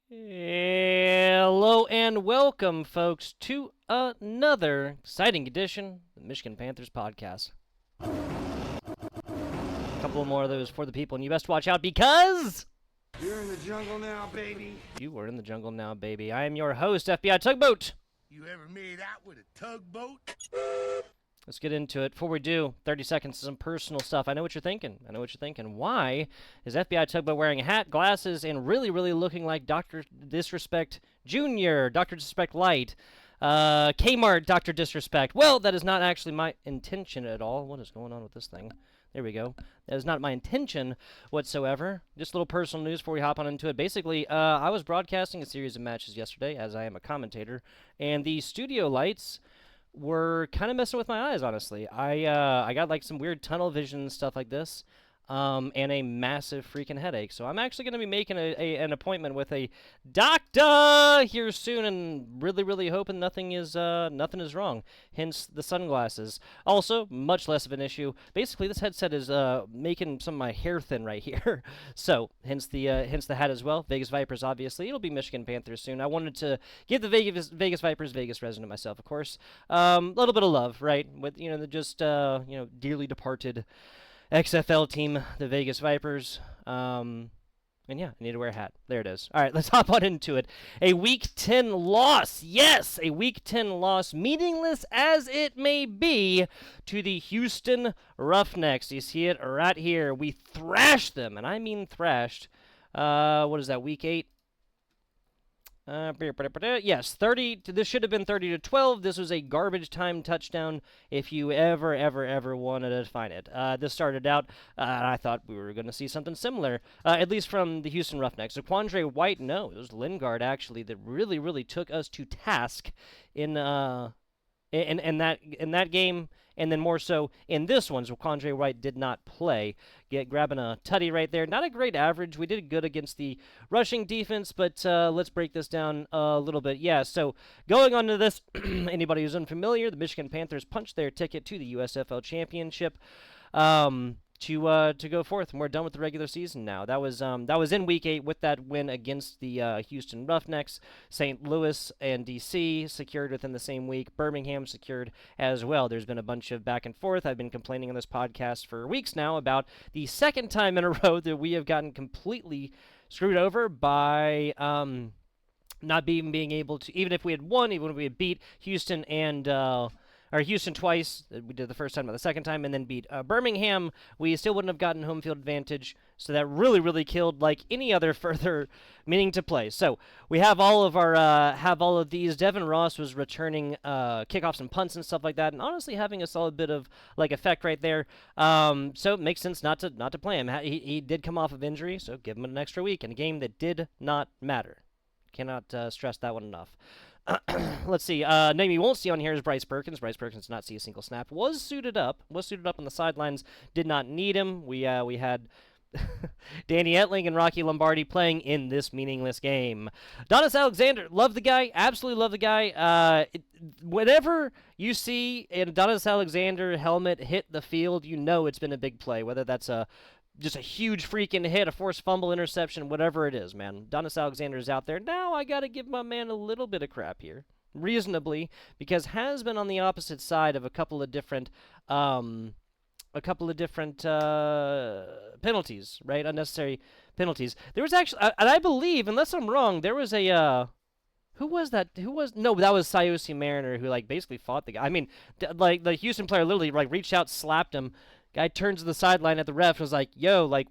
Hello and welcome, folks, to another exciting edition of the Michigan Panthers podcast. A couple more of those for the people, and you best watch out because... You're in the jungle now, baby. You are in the jungle now, baby. I am your host, FBI Tugboat. You ever made out with a tugboat? Let's get into it. Before we do, 30 seconds of some personal stuff. I know what you're thinking. Why is FBI Tugboat wearing a hat, glasses, and really looking like Dr. Disrespect Jr., Dr. Disrespect Light, Kmart Dr. Disrespect? Well, that is not actually my intention at all. What is going on with this thing? There we go. That is not my intention whatsoever. Just a little personal news before we hop on into it. Basically, I was broadcasting a series of matches yesterday, as I am a commentator, and the studio lights were kind of messing with my eyes, honestly. I got like some weird tunnel vision and stuff like this, and a massive freaking headache. So I'm actually going to be making an appointment with a doctor here soon, and really hoping nothing is wrong. Hence the sunglasses. Also, much less of an issue. Basically, this headset is making some of my hair thin right here. So hence the hat as well. Vegas Vipers, obviously. It'll be Michigan Panthers soon. I wanted to give the Vegas Vipers, Vegas resident myself, of course, a little bit of love, right? With the just dearly departed XFL team, the Vegas Vipers. And yeah, I need to wear a hat. There it is. All right, let's hop on into it. A Week 10 loss. Yes, a Week 10 loss, meaningless as it may be, to the Houston Roughnecks. You see it right here. We thrashed them, and I mean thrashed. What is that, Week 8? Yes, 30. This should have been 30-12. This was a garbage time touchdown if you ever wanted to find it. This started out, I thought we were going to see something similar, at least from the Houston Roughnecks. Quandre White, no, it was Lingard actually that really took us to task in that game, and then more so in this one. So Quandre White did not play. Grabbing a tutty right there. Not a great average. We did good against the rushing defense, but let's break this down a little bit. Yeah, so going on to this, anybody who's unfamiliar, the Michigan Panthers punched their ticket to the USFL championship. To go forth, and we're done with the regular season now. That was in Week 8 with that win against the Houston Roughnecks. St. Louis and D.C. secured within the same week. Birmingham secured as well. There's been a bunch of back and forth. I've been complaining on this podcast for weeks now about the second time in a row that we have gotten completely screwed over by not being able to, even if we had won, even if we had beat Houston and or Houston twice. We did the first time, but the second time, and then beat Birmingham. We still wouldn't have gotten home field advantage, so that really killed like any other further meaning to play. So we have all of these. Devin Ross was returning kickoffs and punts and stuff like that, and honestly having a solid bit of like effect right there. So it makes sense not to play him. He did come off of injury, so give him an extra week in a game that did not matter. Cannot stress that one enough. Let's see. Name you won't see on here is Bryce Perkins. Bryce Perkins did not see a single snap. Was suited up on the sidelines. Did not need him. We had Danny Etling and Rocky Lombardi playing in this meaningless game. Donis Alexander, love the guy. Absolutely love the guy. Whenever you see a Donis Alexander helmet hit the field, you know it's been a big play. Whether that's just a huge freaking hit, a forced fumble, interception, whatever it is, man. Donis Alexander's out there. Now I got to give my man a little bit of crap here, reasonably, because has been on the opposite side of a couple of different penalties, right? Unnecessary penalties. There was actually, and I believe, unless I'm wrong, there was a, who was that? No, that was Sayusi Mariner who, like, basically fought the guy. I mean, like, the Houston player literally, like, reached out, slapped him. Guy turns to the sideline at the ref and was like, yo, like,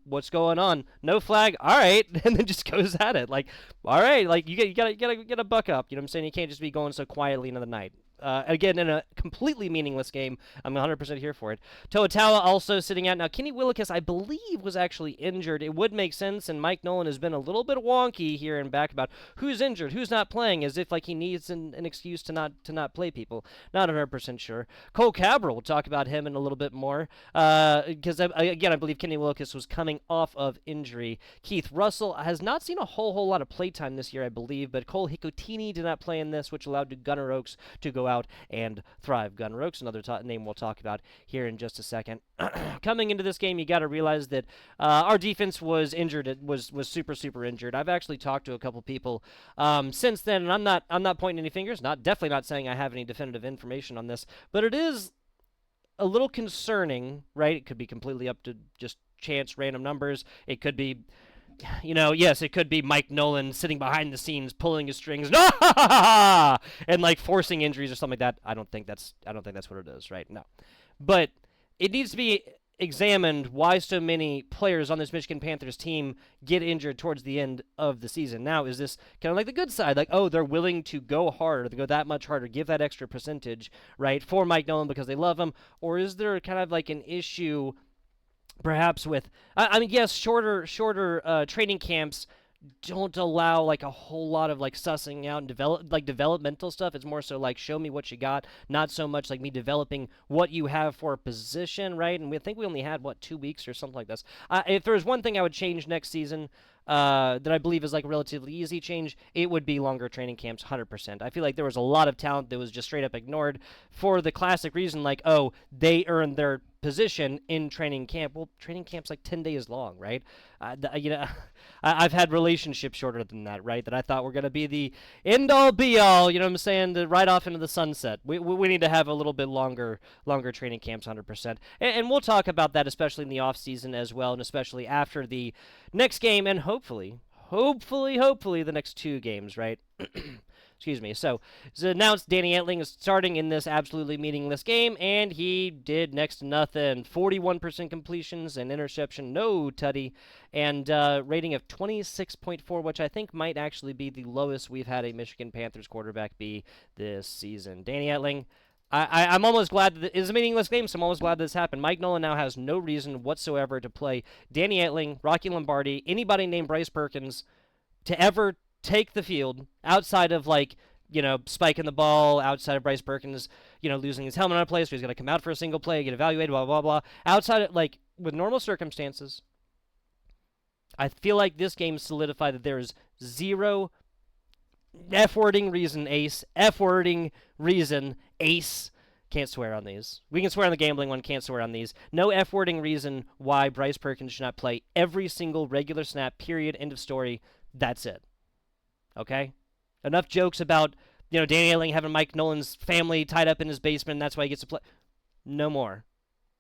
what's going on? No flag? All right. And then just goes at it. Like, all right, like, you gotta buck up. You know what I'm saying? You can't just be going so quietly into the night. Again, in a completely meaningless game, I'm 100% here for it. Toatawa also sitting out. Now, Kenny Willekes, I believe, was actually injured. It would make sense, and Mike Nolan has been a little bit wonky here and back about who's injured, who's not playing, as if like he needs an excuse to not play people. Not 100% sure. Cole Cabral, we'll talk about him in a little bit more, because, again, I believe Kenny Willekes was coming off of injury. Keith Russell has not seen a whole lot of playtime this year, I believe, but Cole Hikotini did not play in this, which allowed Gunnar Oaks to go out and thrive. Gunnar Oaks, another name we'll talk about here in just a second. Coming into this game, you got to realize that our defense was injured. It was super, super injured. I've actually talked to a couple people since then, and I'm not pointing any fingers. Definitely not saying I have any definitive information on this, but it is a little concerning, right? It could be completely up to just chance, random numbers. It could be, yes, it could be Mike Nolan sitting behind the scenes pulling his strings, and like forcing injuries or something like that. I don't think that's what it is, right? No, but it needs to be examined why so many players on this Michigan Panthers team get injured towards the end of the season. Now, is this kind of like the good side? Like, oh, they're willing to go harder, to go that much harder, give that extra percentage, right, for Mike Nolan because they love him? Or is there kind of like an issue perhaps with, yes, shorter training camps don't allow like a whole lot of like sussing out and developmental stuff. It's more so like show me what you got, not so much like me developing what you have for a position, right? And we think we only had 2 weeks or something like this. If there was one thing I would change next season, that I believe is like a relatively easy change, it would be longer training camps, 100%. I feel like there was a lot of talent that was just straight up ignored for the classic reason, like, oh, they earned their position in training camp. Well, training camp's like 10 days long, right? I've had relationships shorter than that, right? That I thought were going to be the end-all, be-all, you know what I'm saying? To right off into the sunset. We need to have a little bit longer training camps, 100%. And we'll talk about that, especially in the off-season as well, and especially after the next game, and hopefully the next 2 games, right? Excuse me. So, it's announced Danny Etling is starting in this absolutely meaningless game, and he did next to nothing. 41% completions, an interception, no tutty, and rating of 26.4, which I think might actually be the lowest we've had a Michigan Panthers quarterback be this season. Danny Etling, I'm almost glad that it's a meaningless game, so I'm almost glad this happened. Mike Nolan now has no reason whatsoever to play Danny Etling, Rocky Lombardi, anybody named Bryce Perkins to ever take the field outside of spiking the ball, outside of Bryce Perkins, losing his helmet on a play, so he's going to come out for a single play, get evaluated, blah, blah, blah. Outside of, with normal circumstances, I feel like this game solidified that there is zero F-wording reason, ace. F-wording reason, ace. Can't swear on these. We can swear on the gambling one, can't swear on these. No F-wording reason why Bryce Perkins should not play every single regular snap, period, end of story. That's it. Okay? Enough jokes about, Danny Etling having Mike Nolan's family tied up in his basement, and that's why he gets to play. No more.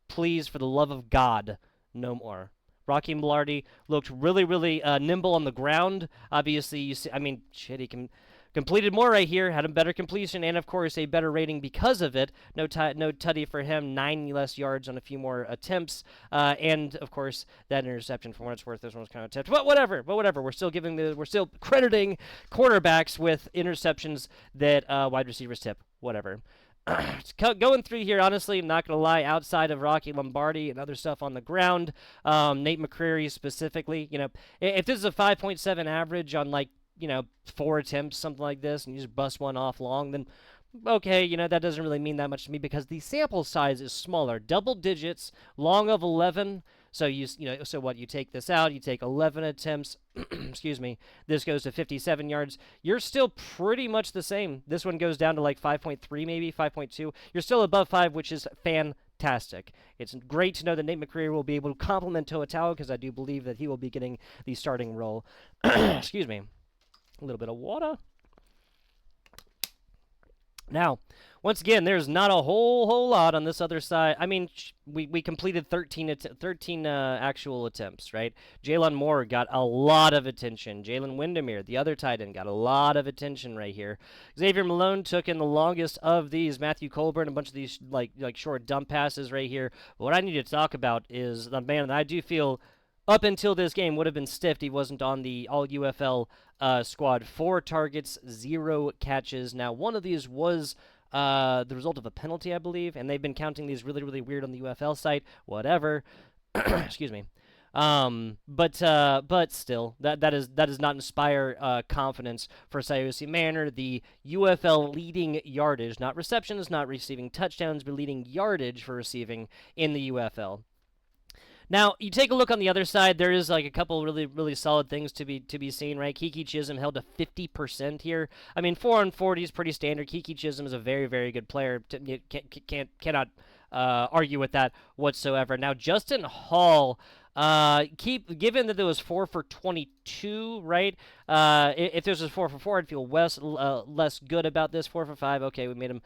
Please, for the love of God, no more. Rocky Lombardi looked really, really nimble on the ground. Obviously, you see, he completed more right here, had a better completion, and of course a better rating because of it. No tutty for him, 9 less yards on a few more attempts, and of course that interception. For what it's worth, this one was kind of tipped, but whatever. We're still crediting quarterbacks with interceptions that wide receivers tip. Whatever. Going through here, honestly, I'm not going to lie, outside of Rocky Lombardi and other stuff on the ground, Nate McCreary specifically, if this is a 5.7 average on 4 attempts, something like this, and you just bust one off long, then okay, that doesn't really mean that much to me because the sample size is smaller. Double digits, long of 11. So so what? You take this out, you take 11 attempts. Excuse me. This goes to 57 yards. You're still pretty much the same. This one goes down to 5.3, maybe 5.2. You're still above 5, which is fantastic. It's great to know that Nate McCreary will be able to complement Toa Taua because I do believe that he will be getting the starting role. Excuse me. A little bit of water. Now, once again, there's not a whole lot on this other side. We completed 13 actual attempts, right? Jalen Moore got a lot of attention. Jalen Windermere, the other tight end, got a lot of attention right here. Xavier Malone took in the longest of these. Matthew Colburn, a bunch of these like short dump passes right here. But what I need to talk about is the man that I do feel up until this game would have been stiffed. He wasn't on the all UFL squad. 4 targets, 0 catches. Now, one of these was the result of a penalty, I believe, and they've been counting these really, really weird on the UFL site. Whatever. Excuse me. But still, that does not inspire confidence for Sayosi Manor, the UFL leading yardage, not receptions, not receiving touchdowns, but leading yardage for receiving in the UFL. Now, you take a look on the other side. There is like a couple really, really solid things to be seen, right? Kiki Chisholm held to 50% here. I mean, 4 on 40 is pretty standard. Kiki Chisholm is a very, very good player. You cannot argue with that whatsoever. Now, Justin Hall. Given that there was 4 for 22, right? If this was 4 for 4, I'd feel less good about this. 4 for 5, okay, we made him,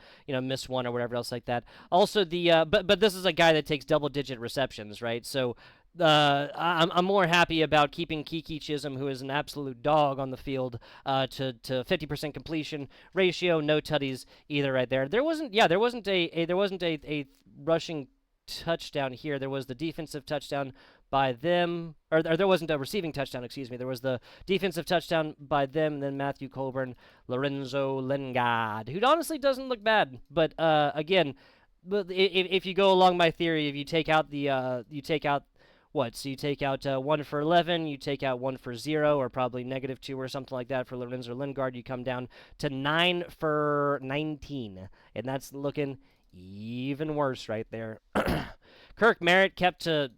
miss one or whatever else like that. Also, but this is a guy that takes double-digit receptions, right? So I'm more happy about keeping Kiki Chisholm, who is an absolute dog on the field, to 50% completion ratio, no tutties either, right there. There wasn't a rushing touchdown here. There was the defensive touchdown by them, or there wasn't a receiving touchdown, excuse me. There was the defensive touchdown by them, and then Matthew Colburn, Lorenzo Lingard, who honestly doesn't look bad. But again, if you go along my theory, if you take out what? So you take out 1 for 11, you take out 1 for 0, or probably -2 or something like that for Lorenzo Lingard. You come down to 9 for 19, and that's looking even worse right there. Kirk Merritt kept to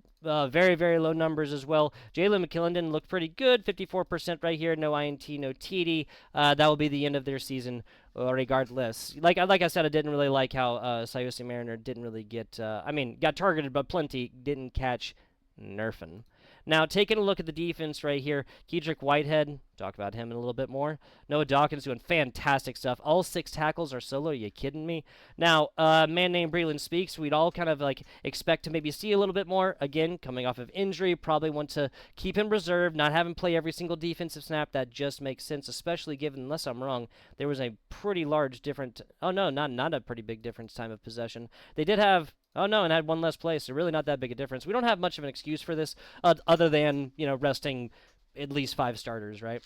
very, very low numbers as well. Jalen McKillendon looked pretty good, 54% right here. No INT, no TD. That will be the end of their season, regardless. Like I said, I didn't really like how Sayusi Mariner didn't really get. Got targeted, but plenty didn't catch nerfing. Now, taking a look at the defense right here, Kedrick Whitehead, talk about him in a little bit more. Noah Dawkins doing fantastic stuff. All 6 tackles are solo. Are you kidding me? Now, a man named Breland Speaks, we'd all kind of expect to maybe see a little bit more. Again, coming off of injury, probably want to keep him reserved, not have him play every single defensive snap. That just makes sense, especially given, unless I'm wrong, there was a pretty large different. Oh no, not a pretty big difference time of possession. They did have. Oh, no, and had 1 less play, so really not that big a difference. We don't have much of an excuse for this other than, resting at least 5 starters, right?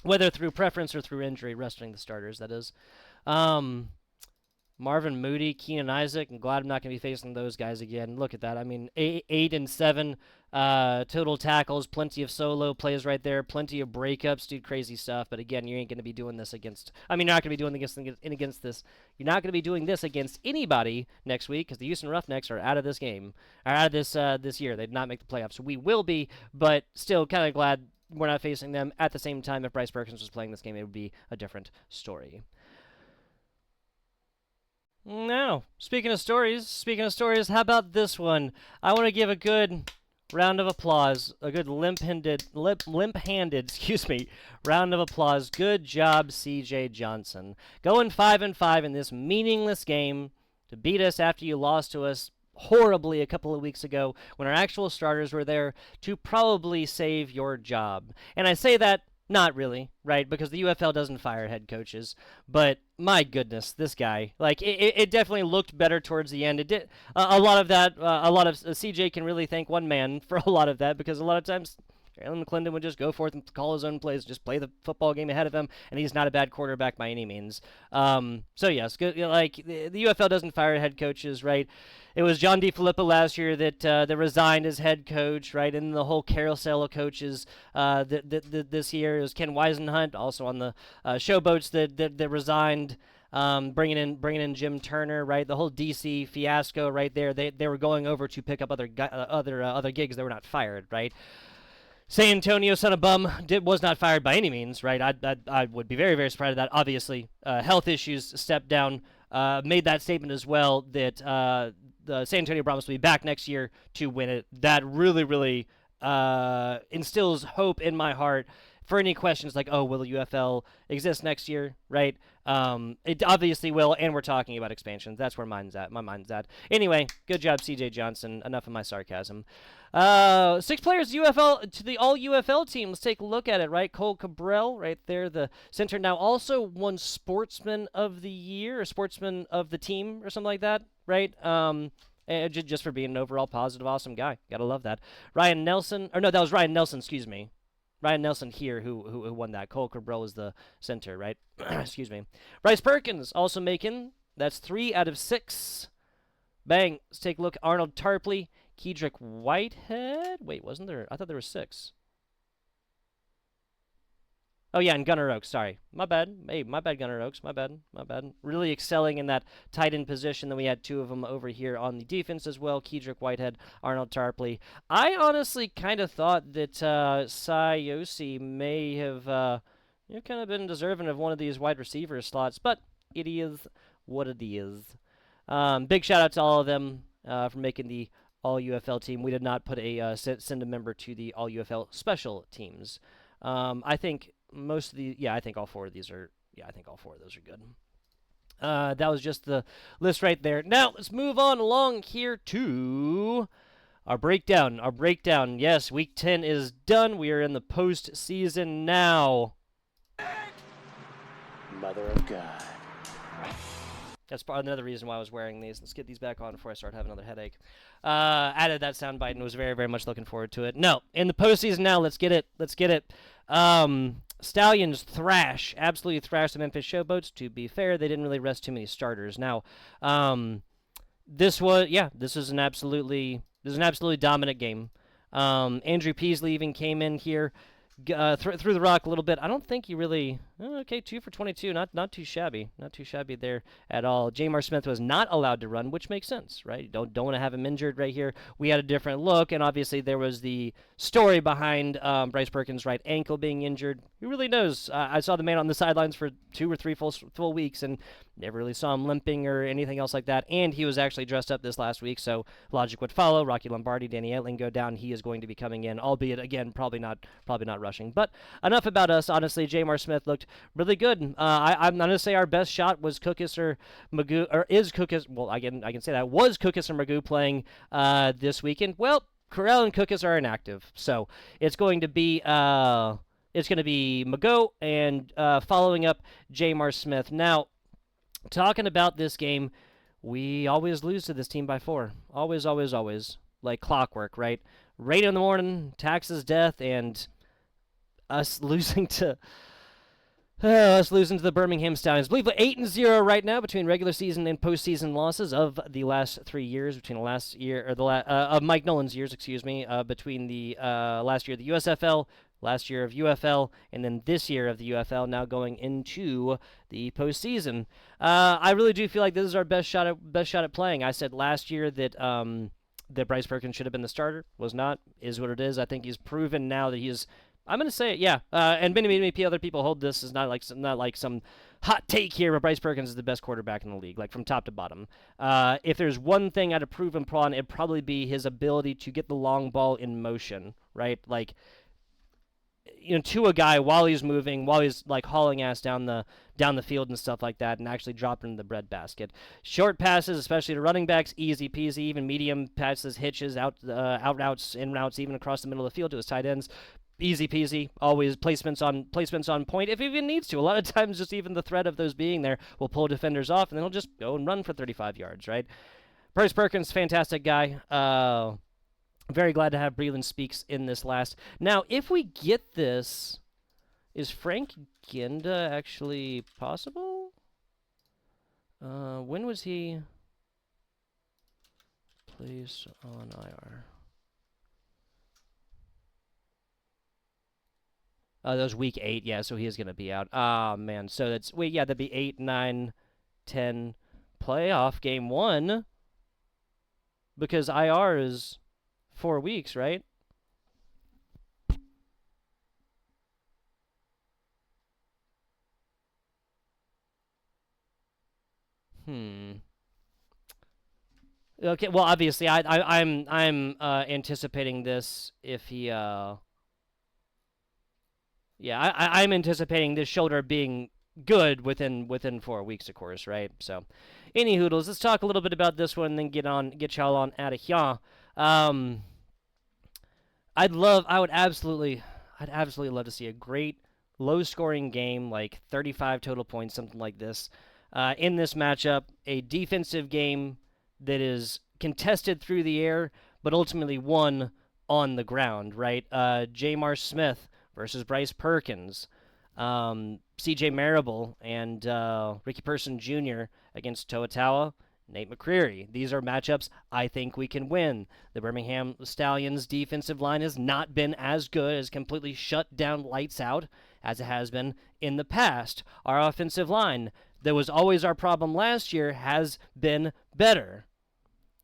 Whether through preference or through injury, resting the starters, that is. Marvin Moody, Keenan Isaac. I'm glad I'm not going to be facing those guys again. Look at that. I mean, 8 and 7 total tackles, plenty of solo plays right there, plenty of breakups, dude, crazy stuff. But again, you ain't going to be doing this against. I mean, you're not going to be doing against this. You're not going to be doing this against anybody next week because the Houston Roughnecks are out of this game, are out of this year. They did not make the playoffs. So we will be, but still kind of glad we're not facing them. At the same time, if Bryce Perkins was playing this game, it would be a different story. Now, speaking of stories, how about this one? I want to give a good round of applause, a good limp-handed, round of applause. Good job, CJ Johnson. Going 5-5 in this meaningless game to beat us after you lost to us horribly a couple of weeks ago when our actual starters were there to probably save your job. And I say that not really, right? Because the UFL doesn't fire head coaches. But my goodness, this guy, it definitely looked better towards the end. It did a lot of that. A lot of CJ can really thank one man for a lot of that because a lot of times Jalen McClendon would just go forth and call his own plays, just play the football game ahead of him, and he's not a bad quarterback by any means. So yes, good, the UFL doesn't fire head coaches, right? It was John DeFilippo last year that resigned as head coach, right? And the whole carousel of coaches this year. It was Ken Weisenhunt, also on the showboats that resigned. Bringing in Jim Turner, right? The whole DC fiasco, right there. They were going over to pick up other gigs. They were not fired, right? San Antonio, son of bum, was not fired by any means, right? I would be very, very surprised at that. Obviously, health issues stepped down. Made that statement as well that the San Antonio Brahmas will be back next year to win it. That really, really instills hope in my heart for any questions like, oh, will the UFL exist next year, right? It obviously will, and we're talking about expansions. That's where my mind's at. Anyway, good job, CJ Johnson. Enough of my sarcasm. 6 players UFL to the all UFL team. Let's take a look at it, right? Cole Cabral, right there, the center. Now also won Sportsman of the Year, or Sportsman of the Team, or something like that, right? Just for being an overall positive, awesome guy. Gotta love that. Ryan Nelson, or no, that was Ryan Nelson, excuse me. Ryan Nelson here who won that. Cole Cabral is the center, right? Excuse me. Bryce Perkins also making. That's 3 out of 6. Bang. Let's take a look. Arnold Tarpley. Kedrick Whitehead. Wait, wasn't there? I thought there were 6. Oh yeah, and Gunnar Oaks. Sorry, my bad. Hey, my bad, Gunnar Oaks. My bad. My bad. Really excelling in that tight end position. Then we had two of them over here on the defense as well. Kedrick Whitehead, Arnold Tarpley. I honestly kind of thought that Sayosi may have kind of been deserving of one of these wide receiver slots, but it is what it is. Big shout out to all of them for making the All UFL team. We did not put a send a member to the All UFL special teams. I think most of the I think all four of these are I think all four of those are good. That was just the list right there. Now let's move on along here to our breakdown. Our breakdown. Yes, week 10 is done. We are in the postseason now. Mother of God. That's another reason why I was wearing these. Let's get these back on before I start having another headache. Added that soundbite and was very, very much looking forward to it. No, in the postseason now, let's get it. Let's get it. Stallions absolutely thrash the Memphis Showboats. To be fair, they didn't really rest too many starters. Now, this is an absolutely dominant game. Andrew Peasley even came in here. Threw the rock a little bit. I don't think he really. 2 for 22. Not too shabby. Not too shabby there at all. Jamar Smith was not allowed to run, which makes sense, right? You don't want to have him injured right here. We had a different look, and obviously there was the story behind Bryce Perkins' right ankle being injured. Who really knows? I saw the man on the sidelines for 2 or 3 full weeks, and never really saw him limping or anything else like that. And he was actually dressed up this last week, so logic would follow. Rocky Lombardi, Danny Etling go down. He is going to be coming in, albeit again probably not rushing. But enough about us. Honestly, Jamar Smith looked really good. I'm going to say our best shot was Cookus or Magoo, or is Cookus. Well, I can say that was Cookus or Magoo playing this weekend. Well, Corral and Cookus are inactive, so it's going to be Magoo and following up Jamar Smith. Now, talking about this game, we always lose to this team by 4. Always, always, always. Like clockwork, right? Right in the morning, taxes, death, and us losing to the Birmingham Stallions. I believe we're 8-0 right now between regular season and postseason losses of the last 3 years. Between the last year of Mike Nolan's years, between the last year of the USFL, last year of UFL, and then this year of the UFL. Now going into the postseason, I really do feel like this is our best shot at playing. I said last year that that Bryce Perkins should have been the starter. Was not. Is what it is. I think he's proven now that he is. I'm going to say it, yeah. And many other people hold this as not like some hot take here, but Bryce Perkins is the best quarterback in the league, like from top to bottom. If there's one thing I'd approve him on, it'd probably be his ability to get the long ball in motion, right? Like, to a guy while he's moving, while he's like hauling ass down the field and stuff like that, and actually dropping the breadbasket. Short passes, especially to running backs, easy peasy. Even medium passes, hitches, out routes, in routes, even across the middle of the field to his tight ends. Easy peasy, always placements on point if he even needs to. A lot of times just even the threat of those being there will pull defenders off, and then he'll just go and run for 35 yards, right? Bryce Perkins, fantastic guy. Very glad to have Breland Speaks in this last. Now, if we get this, is Frank Ginda actually possible? When was he placed on IR? That was week 8, yeah, so he is going to be out. Ah, man, so that'd be 8, 9, 10, playoff game 1, because IR is 4 weeks, right? Okay, well, obviously, I'm anticipating this if he, Yeah, I'm anticipating this shoulder being good within 4 weeks, of course, right? So, any hoodles, let's talk a little bit about this one, and then get y'all on out of here. I'd absolutely love to see a great low-scoring game, like 35 total points, something like this, in this matchup. A defensive game that is contested through the air, but ultimately won on the ground, right? Jamar Smith versus Bryce Perkins, C.J. Marable and Ricky Person Jr. against Toa Nate McCreary. These are matchups I think we can win. The Birmingham Stallions defensive line has not been as good, as completely shut down lights out, as it has been in the past. Our offensive line, that was always our problem last year, has been better.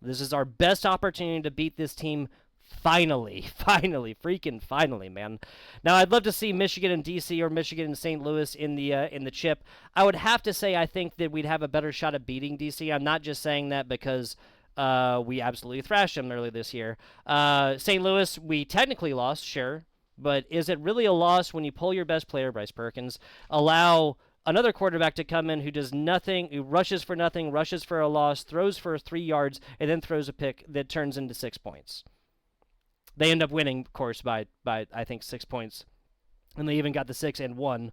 This is our best opportunity to beat this team finally, freaking finally, man. Now, I'd love to see Michigan and DC or Michigan and St. Louis in the chip. I would have to say I think that we'd have a better shot at beating DC. I'm not just saying that because we absolutely thrashed them early this year. St. Louis, we technically lost, sure, but is it really a loss when you pull your best player, Bryce Perkins, allow another quarterback to come in who does nothing, who rushes for nothing, rushes for a loss, throws for 3 yards, and then throws a pick that turns into 6 points? They end up winning, of course, by I think 6 points, and they even got the 6 and 1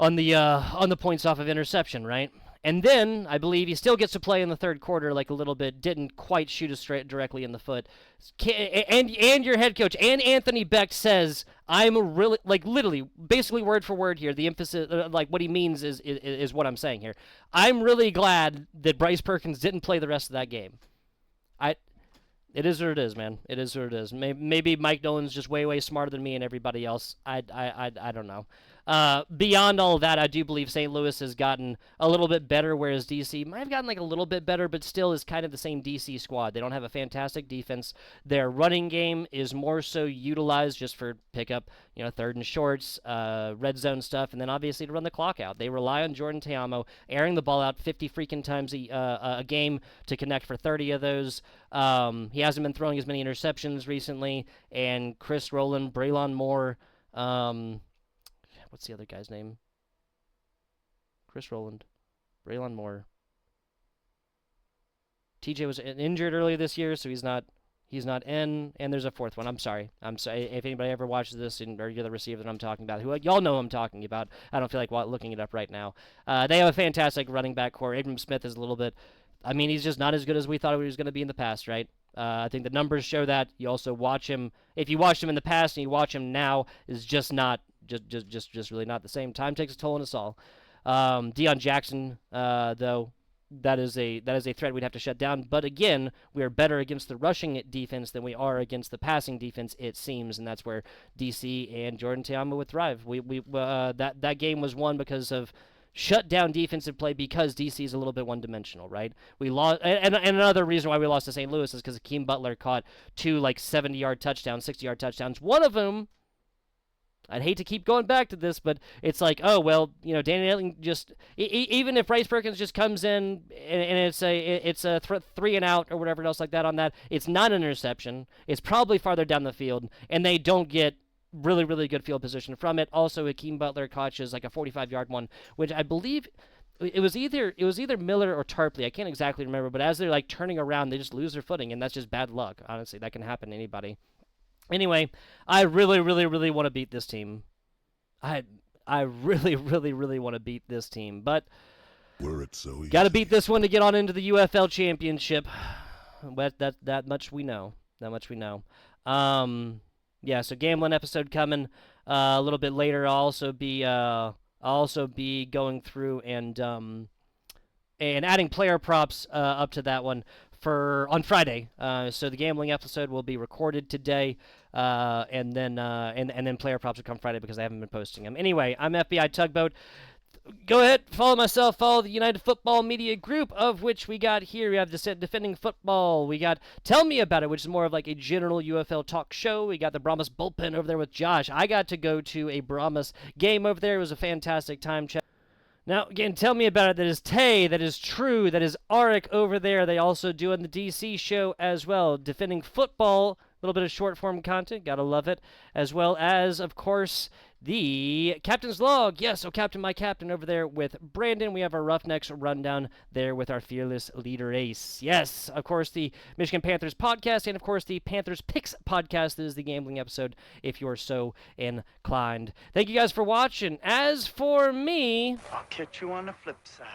on the points off of interception, right? And then I believe he still gets to play in the third quarter, like a little bit. Didn't quite shoot us straight directly in the foot. And your head coach and Anthony Beck says, "I'm really like literally, basically word for word here. The emphasis, like what he means is what I'm saying here. I'm really glad that Bryce Perkins didn't play the rest of that game. It is what it is, man. It is what it is. Maybe Mike Nolan's just way smarter than me and everybody else. I don't know. Beyond all of that, I do believe St. Louis has gotten a little bit better, whereas DC might have gotten like a little bit better, but still is kind of the same DC squad. They don't have a fantastic defense. Their running game is more so utilized just for pickup, third and shorts, red zone stuff, and then obviously to run the clock out. They rely on Jordan Teamo airing the ball out 50 freaking times a game to connect for 30 of those. He hasn't been throwing as many interceptions recently, and Chris Rowland, Braylon Moore, what's the other guy's name? Chris Rowland, Braylon Moore. TJ was injured earlier this year, so he's not in. And there's a fourth one. I'm sorry. If anybody ever watches this or you're the receiver that I'm talking about, who y'all know who I'm talking about. I don't feel like looking it up right now. They have a fantastic running back core. Abram Smith is a little bit. I mean, he's just not as good as we thought he was going to be in the past, right? I think the numbers show that. You also watch him. If you watched him in the past and you watch him now, is just not. Just really not the same. Time takes a toll on us all. Deion Jackson, though, that is a threat we'd have to shut down. But again, we are better against the rushing defense than we are against the passing defense, it seems, and that's where DC and Jordan Teamo would thrive. That game was won because of shut down defensive play because DC is a little bit one-dimensional, right? We lost, and another reason why we lost to St. Louis is because Akeem Butler caught 2 70-yard touchdowns, 60-yard touchdowns. One of them, I'd hate to keep going back to this, but it's like, oh, well, Danny Etling just, even if Bryce Perkins just comes in and it's a 3 and out or whatever else like that on that, it's not an interception. It's probably farther down the field, and they don't get really, really good field position from it. Also, Akeem Butler catches like a 45-yard one, which I believe it was either Miller or Tarpley. I can't exactly remember, but as they're like turning around, they just lose their footing, and that's just bad luck. Honestly, that can happen to anybody. Anyway, I really, really, really want to beat this team. I really, really, really want to beat this team, but got to beat this one to get on into the UFL championship. But that much we know. Yeah. So gambling episode coming a little bit later. I'll also be going through and adding player props up to that one on Friday. So the gambling episode will be recorded today, and then player props will come Friday because I haven't been posting them. Anyway, I'm FBI Tugboat. Go ahead, follow myself, follow the United Football Media Group, of which we got here. We have Defending Football. We got Tell Me About It, which is more of like a general UFL talk show. We got the Brahmas Bullpen over there with Josh. I got to go to a Brahmas game over there. It was a fantastic time. Now, again, Tell Me About It. That is Tay, that is True, that is Arik over there. They also do in the DC show as well. Defending Football, a little bit of short-form content. Gotta love it. As well as, of course, the Captain's Log. Yes, so Captain My Captain over there with Brandon. We have our Roughnecks rundown there with our fearless leader Ace. Yes, of course, the Michigan Panthers podcast, and of course, the Panthers Picks podcast. This is the gambling episode if you're so inclined. Thank you guys for watching. As for me, I'll catch you on the flip side.